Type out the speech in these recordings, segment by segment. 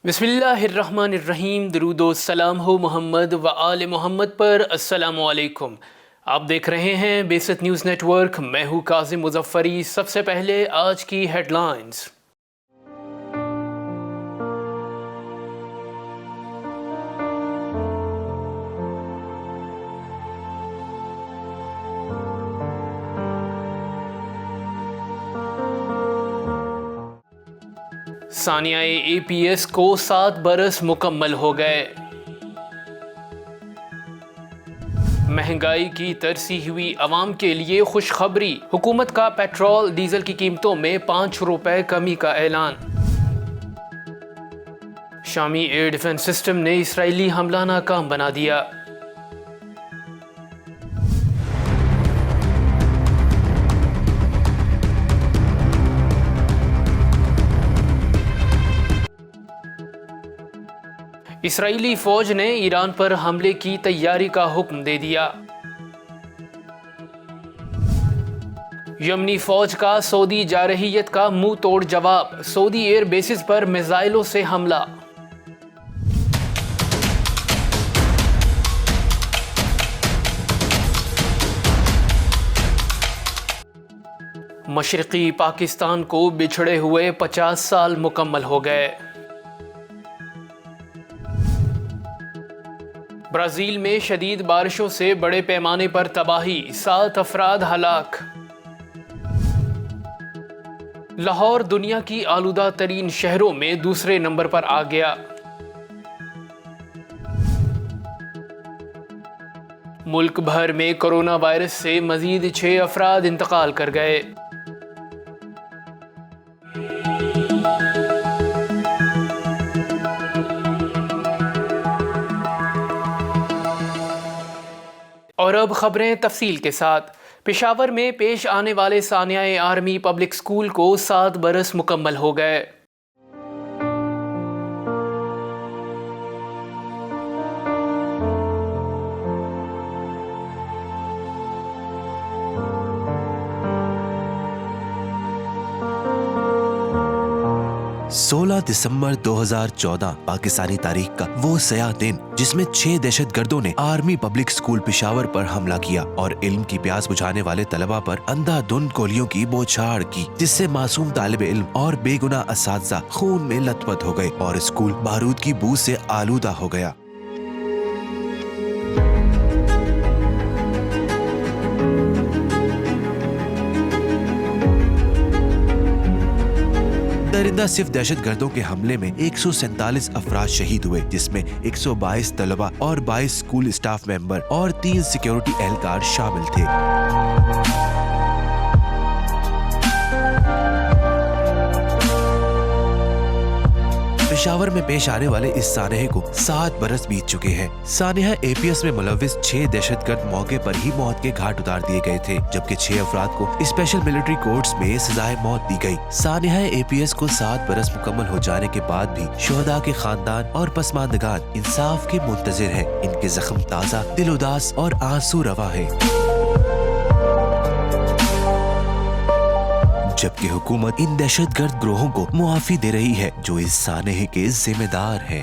بسم اللہ الرحمن الرحیم، درود و سلام ہو محمد و آل محمد پر۔ السلام علیکم، آپ دیکھ رہے ہیں بیست نیوز نیٹ ورک۔ میں ہوں کاظم مظفری۔ سب سے پہلے آج کی ہیڈ لائنز۔ ثانیہ اے پی ایس کو 7 برس مکمل ہو گئے۔ مہنگائی کی ترسی ہوئی عوام کے لیے خوشخبری، حکومت کا پیٹرول ڈیزل کی قیمتوں میں 5 روپے کمی کا اعلان۔ شامی ایئر ڈیفنس سسٹم نے اسرائیلی حملہ ناکام بنا دیا۔ اسرائیلی فوج نے ایران پر حملے کی تیاری کا حکم دے دیا۔ یمنی فوج کا سعودی جارحیت کا منہ توڑ جواب، سعودی ایئر بیسز پر میزائلوں سے حملہ۔ مشرقی پاکستان کو بچھڑے ہوئے 50 سال مکمل ہو گئے۔ برازیل میں شدید بارشوں سے بڑے پیمانے پر تباہی، 7 افراد ہلاک۔ لاہور دنیا کی آلودہ ترین شہروں میں دوسرے نمبر پر آ گیا۔ ملک بھر میں کورونا وائرس سے مزید 6 افراد انتقال کر گئے۔ اور اب خبریں تفصیل کے ساتھ۔ پشاور میں پیش آنے والے ثانیہ آرمی پبلک اسکول کو 7 برس مکمل ہو گئے۔ سولہ دسمبر 2014 پاکستانی تاریخ کا وہ سیاہ دن جس میں 6 دہشت گردوں نے آرمی پبلک اسکول پشاور پر حملہ کیا اور علم کی پیاس بجھانے والے طلبہ پر اندھا دھند گولیوں کی بوچھاڑ کی، جس سے معصوم طالب علم اور بے گناہ اساتذہ خون میں لت پت ہو گئے اور اسکول بارود کی بو سے آلودہ ہو گیا۔ درندہ صرف دہشت گردوں کے حملے میں 147 افراد شہید ہوئے، جس میں 122 طلبہ اور 22 اسکول اسٹاف ممبر اور 3 سیکیورٹی اہلکار شامل تھے۔ پشاور میں پیش آنے والے اس سانحے کو 7 برس بیت چکے ہیں۔ سانحہ اے پی ایس میں ملوث 6 دہشت گرد موقع پر ہی موت کے گھاٹ اتار دیے گئے تھے، جبکہ 6 افراد کو اسپیشل ملٹری کورٹس میں سزائے موت دی گئی۔ سانحہ اے پی ایس کو 7 برس مکمل ہو جانے کے بعد بھی شہداء کے خاندان اور پسماندگان انصاف کے منتظر ہیں۔ ان کے زخم تازہ، دل اداس اور آنسو روا ہے، جبکہ حکومت ان دہشت گرد گروہوں کو معافی دے رہی ہے جو اس سانحے کے ذمہ دار ہیں۔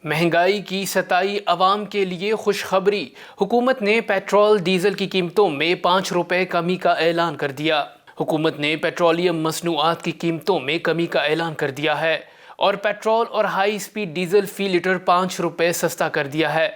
مہنگائی کی ستائی عوام کے لیے خوشخبری، حکومت نے پیٹرول ڈیزل کی قیمتوں میں 5 روپے کمی کا اعلان کر دیا۔ حکومت نے پیٹرولیم مصنوعات کی قیمتوں میں کمی کا اعلان کر دیا ہے اور پیٹرول اور ہائی سپیڈ ڈیزل فی لیٹر 5 روپے سستا کر دیا ہے۔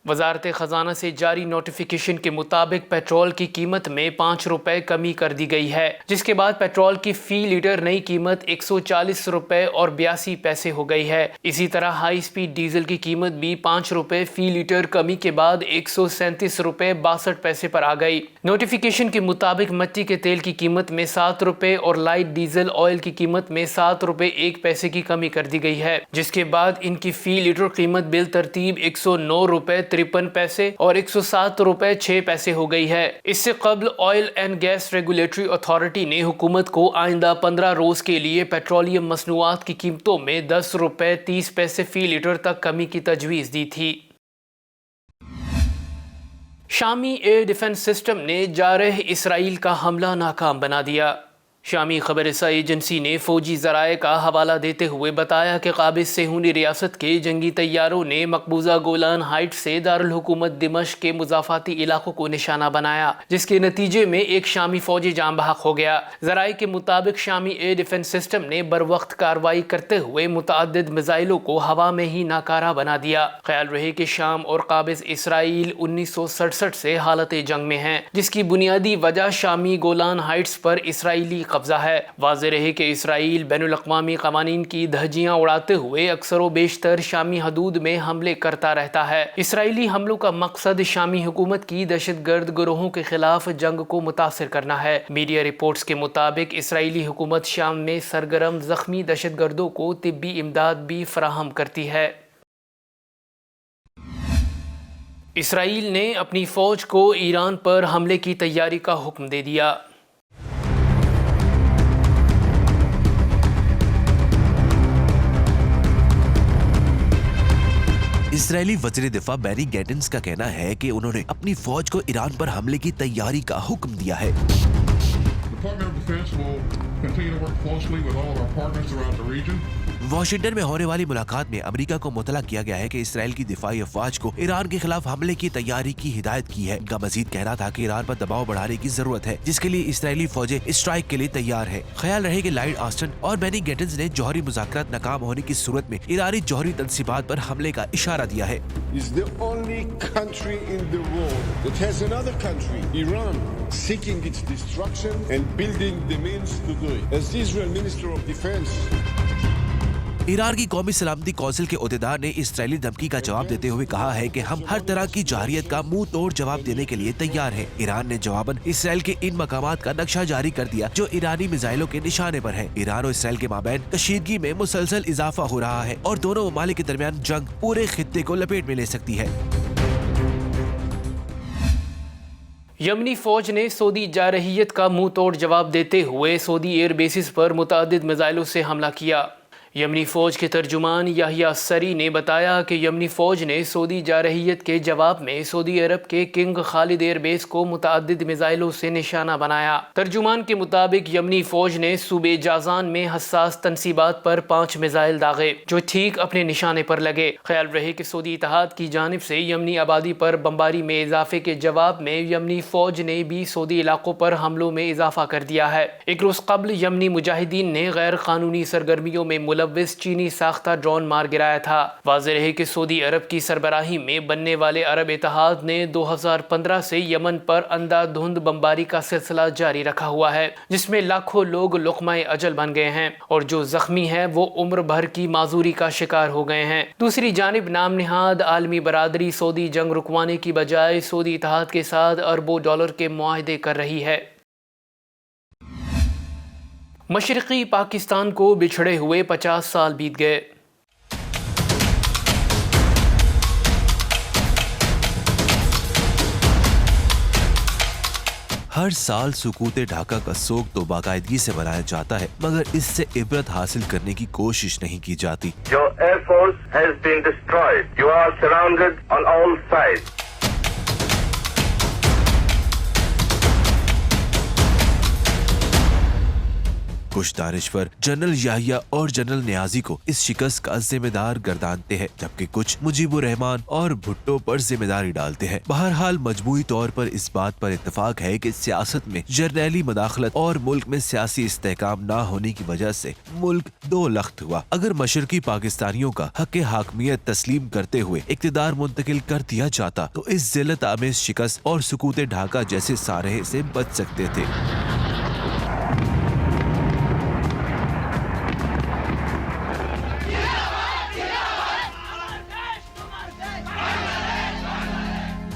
وزارت خزانہ سے جاری نوٹیفیکیشن کے مطابق پیٹرول کی قیمت میں 5 روپے کمی کر دی گئی ہے، جس کے بعد پیٹرول کی فی لیٹر نئی قیمت 140 روپے اور 82 پیسے ہو گئی ہے۔ اسی طرح ہائی سپیڈ ڈیزل کی قیمت بھی 5 روپے فی لیٹر کمی کے بعد 137 روپے 62 پیسے پر آ گئی۔ نوٹیفیکیشن کے مطابق مٹی کے تیل کی قیمت میں 7 روپے اور لائٹ ڈیزل آئل کی قیمت میں 7 روپے 1 پیسے کی کمی کر دی گئی ہے، جس کے بعد ان کی فی لیٹر قیمت بالترتیب 109 روپے 53 پیسے اور 107 روپے 6 پیسے ہو گئی ہے۔ اس سے قبل oil and gas regulatory authority نے حکومت کو آئندہ 15 روز کے لیے پیٹرولیم مصنوعات کی قیمتوں میں 10 روپے 30 پیسے فی لیٹر تک کمی کی تجویز دی تھی۔ شامی ایئر ڈیفنس سسٹم نے جارح اسرائیل کا حملہ ناکام بنا دیا۔ شامی خبر رساں ایجنسی نے فوجی ذرائع کا حوالہ دیتے ہوئے بتایا کہ قابض صہیونی ریاست کے جنگی طیاروں نے مقبوضہ گولان ہائٹ سے دارالحکومت دمشق کے مضافاتی علاقوں کو نشانہ بنایا، جس کے نتیجے میں ایک شامی فوجی جاں بحق ہو گیا۔ ذرائع کے مطابق شامی ایئر ڈیفنس سسٹم نے بروقت کارروائی کرتے ہوئے متعدد میزائلوں کو ہوا میں ہی ناکارہ بنا دیا۔ خیال رہے کہ شام اور قابض اسرائیل 1967 سے حالت جنگ میں ہیں، جس کی بنیادی وجہ شامی گولان ہائٹس پر اسرائیلی قبضہ ہے۔ واضح رہے کہ اسرائیل بین الاقوامی قوانین کی دھجیاں اڑاتے ہوئے اکثر و بیشتر شامی حدود میں حملے کرتا رہتا ہے۔ اسرائیلی حملوں کا مقصد شامی حکومت کی دہشت گرد گروہوں کے خلاف جنگ کو متاثر کرنا ہے۔ میڈیا رپورٹس کے مطابق اسرائیلی حکومت شام میں سرگرم زخمی دہشت گردوں کو طبی امداد بھی فراہم کرتی ہے۔ اسرائیل نے اپنی فوج کو ایران پر حملے کی تیاری کا حکم دے دیا۔ اسرائیلی وزیر دفاع بینی گیٹنز کا کہنا ہے کہ انہوں نے اپنی فوج کو ایران پر حملے کی تیاری کا حکم دیا ہے۔ واشنگٹن میں ہونے والی ملاقات میں امریکہ کو مطلع کیا گیا ہے کہ اسرائیل کی دفاعی افواج کو ایران کے خلاف حملے کی تیاری کی ہدایت کی ہے۔ ان کا مزید کہنا تھا کہ ایران پر دباؤ بڑھانے کی ضرورت ہے، جس کے لیے اسرائیلی فوجیں اسٹرائیک کے لیے تیار ہے۔ خیال رہے کہ لائیڈ آسٹن اور بینی گیٹنز نے جوہری مذاکرات ناکام ہونے کی صورت میں ایرانی جوہری تنصیبات پر حملے کا اشارہ دیا ہے۔ seeking its destruction and building the means to do it. As the Israel Minister of Defense, Iran کی قومی سلامتی کونسل کے عہدیدار نے اسرائیلی دھمکی کا جواب دیتے ہوئے کہا ہے کہ ہم ہر طرح کی جارحیت کا منہ توڑ جواب دینے کے لیے تیار ہیں۔ ایران نے جواباً اسرائیل کے ان مقامات کا نقشہ جاری کر دیا جو ایرانی میزائلوں کے نشانے پر ہیں۔ ایران اور اسرائیل کے مابین کشیدگی میں مسلسل اضافہ ہو رہا ہے اور دونوں ممالک کے درمیان جنگ پورے خطے کو لپیٹ میں لے سکتی ہے۔ یمنی فوج نے سعودی جارحیت کا منہ توڑ جواب دیتے ہوئے سعودی ایئر بیسز پر متعدد میزائلوں سے حملہ کیا۔ یمنی فوج کے ترجمان یحییٰ سری نے بتایا کہ یمنی فوج نے سعودی جارحیت کے جواب میں سعودی عرب کے کنگ خالد ایئر بیس کو متعدد میزائلوں سے نشانہ بنایا۔ ترجمان کے مطابق یمنی فوج نے صوبے جازان میں حساس تنصیبات پر 5 میزائل داغے جو ٹھیک اپنے نشانے پر لگے۔ خیال رہے کہ سعودی اتحاد کی جانب سے یمنی آبادی پر بمباری میں اضافے کے جواب میں یمنی فوج نے بھی سعودی علاقوں پر حملوں میں اضافہ کر دیا ہے۔ ایک روز قبل یمنی مجاہدین نے غیر قانونی سرگرمیوں میں ملوث چینی ساختہ ڈرون مار گرایا تھا۔ واضح رہے کہ سعودی عرب کی سربراہی میں بننے والے عرب اتحاد نے 2015 سے یمن پر اندھا دھند بمباری کا سلسلہ جاری رکھا ہوا ہے، جس میں لاکھوں لوگ لقمہ اجل بن گئے ہیں اور جو زخمی ہیں وہ عمر بھر کی معذوری کا شکار ہو گئے ہیں۔ دوسری جانب نام نہاد عالمی برادری سعودی جنگ رکوانے کی بجائے سعودی اتحاد کے ساتھ اربوں ڈالر کے معاہدے کر رہی ہے۔ مشرقی پاکستان کو بچھڑے ہوئے 50 سال بیت گئے۔ ہر سال سکوت ڈھاکہ کا سوگ تو باقاعدگی سے منایا جاتا ہے، مگر اس سے عبرت حاصل کرنے کی کوشش نہیں کی جاتی۔ Your air force has been destroyed. You are surrounded on all sides. کچھ دانشور جنرل یحییٰ اور جنرل نیازی کو اس شکست کا ذمہ دار گردانتے ہیں، جبکہ کچھ مجیب الرحمان اور بھٹو پر ذمہ داری ڈالتے ہیں۔ بہرحال مجموعی طور پر اس بات پر اتفاق ہے کہ سیاست میں جرنیلی مداخلت اور ملک میں سیاسی استحکام نہ ہونے کی وجہ سے ملک دو لخت ہوا۔ اگر مشرقی پاکستانیوں کا حق حاکمیت تسلیم کرتے ہوئے اقتدار منتقل کر دیا جاتا تو اس ذلت آمیز شکست اور سکوت ڈھاکہ جیسے سانحے سے بچ سکتے تھے۔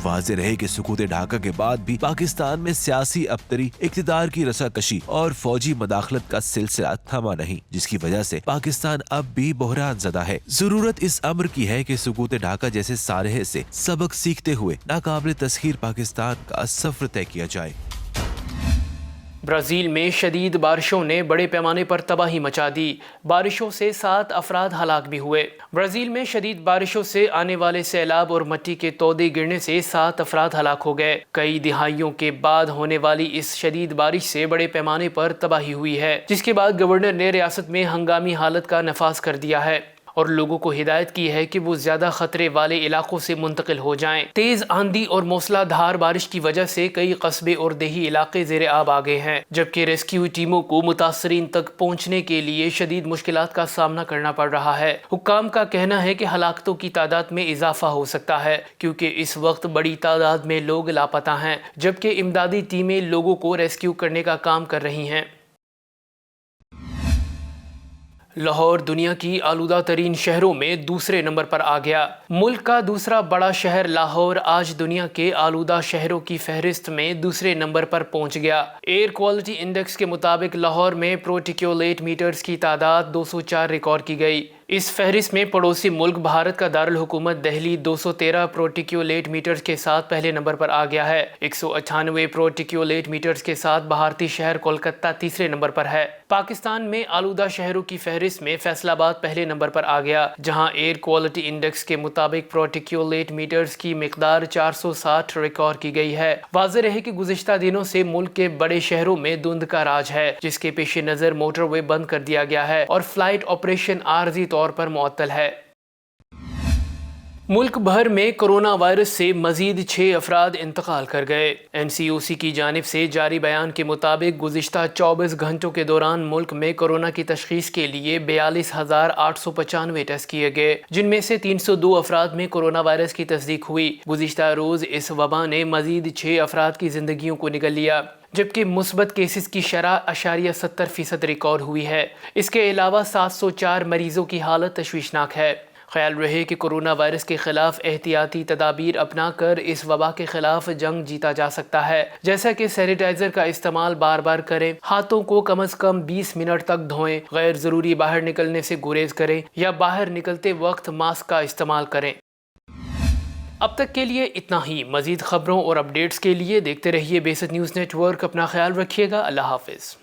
واضح رہے کہ سکوت ڈھاکہ کے بعد بھی پاکستان میں سیاسی ابتری، اقتدار کی رساکشی اور فوجی مداخلت کا سلسلہ تھما نہیں، جس کی وجہ سے پاکستان اب بھی بحران زدہ ہے۔ ضرورت اس امر کی ہے کہ سکوت ڈھاکہ جیسے سانحے سے سبق سیکھتے ہوئے ناقابل تسخیر پاکستان کا سفر طے کیا جائے۔ برازیل میں شدید بارشوں نے بڑے پیمانے پر تباہی مچا دی۔ بارشوں سے 7 افراد ہلاک بھی ہوئے۔ برازیل میں شدید بارشوں سے آنے والے سیلاب اور مٹی کے تودے گرنے سے 7 افراد ہلاک ہو گئے۔ کئی دہائیوں کے بعد ہونے والی اس شدید بارش سے بڑے پیمانے پر تباہی ہوئی ہے، جس کے بعد گورنر نے ریاست میں ہنگامی حالت کا نفاذ کر دیا ہے اور لوگوں کو ہدایت کی ہے کہ وہ زیادہ خطرے والے علاقوں سے منتقل ہو جائیں۔ تیز آندھی اور موسلا دھار بارش کی وجہ سے کئی قصبے اور دیہی علاقے زیر آب آ گئے ہیں، جبکہ ریسکیو ٹیموں کو متاثرین تک پہنچنے کے لیے شدید مشکلات کا سامنا کرنا پڑ رہا ہے۔ حکام کا کہنا ہے کہ ہلاکتوں کی تعداد میں اضافہ ہو سکتا ہے، کیونکہ اس وقت بڑی تعداد میں لوگ لاپتہ ہیں، جبکہ امدادی ٹیمیں لوگوں کو ریسکیو کرنے کا کام کر رہی ہیں۔ لاہور دنیا کی آلودہ ترین شہروں میں دوسرے نمبر پر آ گیا۔ ملک کا دوسرا بڑا شہر لاہور آج دنیا کے آلودہ شہروں کی فہرست میں دوسرے نمبر پر پہنچ گیا۔ ایئر کوالٹی انڈیکس کے مطابق لاہور میں پروٹیکیولیٹ میٹرز کی تعداد 204 ریکارڈ کی گئی۔ اس فہرست میں پڑوسی ملک بھارت کا دارالحکومت دہلی 213 پروٹیکیولیٹ میٹرز کے ساتھ پہلے نمبر پر آ گیا ہے۔ 198 پروٹیکیولیٹ میٹرز کے ساتھ بھارتی شہر کولکتہ تیسرے نمبر پر ہے۔ پاکستان میں آلودہ شہروں کی فہرست میں فیصل آباد پہلے نمبر پر آ گیا، جہاں ایئر کوالٹی انڈیکس کے مطابق پروٹیکیولیٹ میٹرز کی مقدار 460 ریکارڈ کی گئی ہے۔ واضح رہے کہ گزشتہ دنوں سے ملک کے بڑے شہروں میں دھند کا راج ہے، جس کے پیش نظر موٹر وے بند کر دیا گیا ہے اور فلائٹ آپریشن عارضی طور پر معطل ہے۔ ملک بھر میں کرونا وائرس سے مزید 6 افراد انتقال کر گئے۔ NCOC کی جانب سے جاری بیان کے مطابق گزشتہ 24 گھنٹوں کے دوران ملک میں کورونا کی تشخیص کے لیے 42,895 ٹیسٹ کیے گئے، جن میں سے 302 افراد میں کورونا وائرس کی تصدیق ہوئی۔ گزشتہ روز اس وبا نے مزید 6 افراد کی زندگیوں کو نگل لیا، جبکہ مثبت کیسز کی شرح 0.70% ریکارڈ ہوئی ہے۔ اس کے علاوہ 704 مریضوں کی حالت تشویشناک ہے۔ خیال رہے کہ کرونا وائرس کے خلاف احتیاطی تدابیر اپنا کر اس وبا کے خلاف جنگ جیتا جا سکتا ہے، جیسا کہ سینیٹائزر کا استعمال بار بار کریں، ہاتھوں کو کم از کم 20 منٹ تک دھوئیں، غیر ضروری باہر نکلنے سے گریز کریں یا باہر نکلتے وقت ماسک کا استعمال کریں۔ اب تک کے لیے اتنا ہی۔ مزید خبروں اور اپڈیٹس کے لیے دیکھتے رہیے بیست نیوز نیٹ ورک۔ اپنا خیال رکھیے گا۔ اللہ حافظ۔